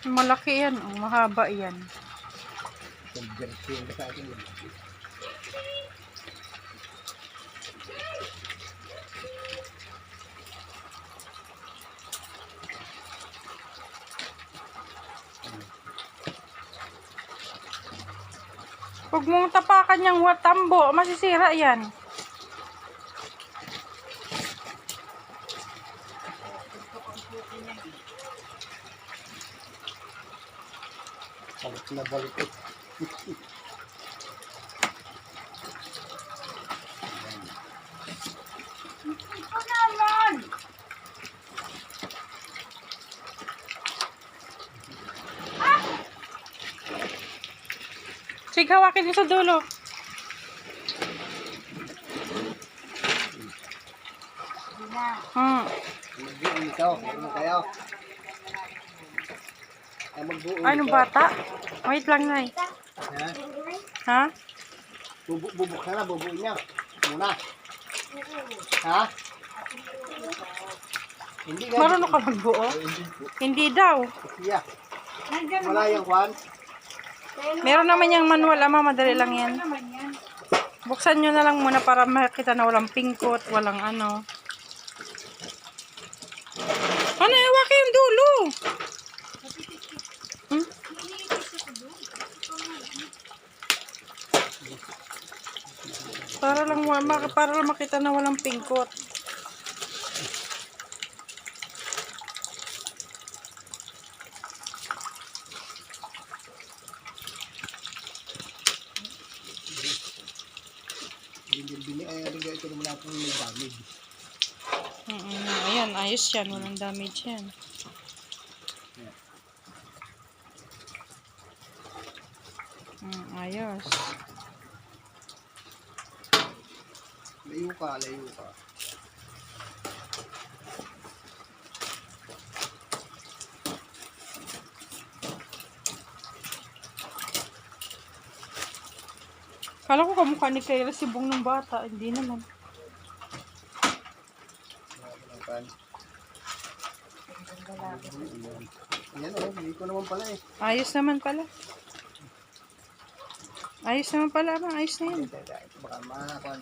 Malaki yan, oh. Mahaba yan. Huwag mong tapakan yung watambo, masisira yan. Balik na balik. Ito naman! Sige, hawakin mo sa dulo. Magbuo ikaw. Ano kayo? Ay, magbuo Anong bata? Wait lang, Nay. Ha? Ha? Bubuk ka na, bubuin niya. Muna. Ha? Hindi ka. Marunong ka magbuo? Hindi daw. Iya. Wala yung kwan. Meron naman yung manual, ama. Madali lang yan. Buksan nyo na lang muna para makita na walang pingkot, walang ano. Ano, iwaki yung dulo. Hmm? Para lang makita na walang pingkot. Bili ay ariga ito naman natin may damage. Ayan, ayos yan. Walang damage yan. Ayos. Layo ka, layo ka. Kala ko kamukha ni Kayla si Bong ng bata. Hindi naman. Yan o, hindi ko naman pala eh. Ayos naman pala. Ayos naman pala. Ayos na yan. Baka makakuan.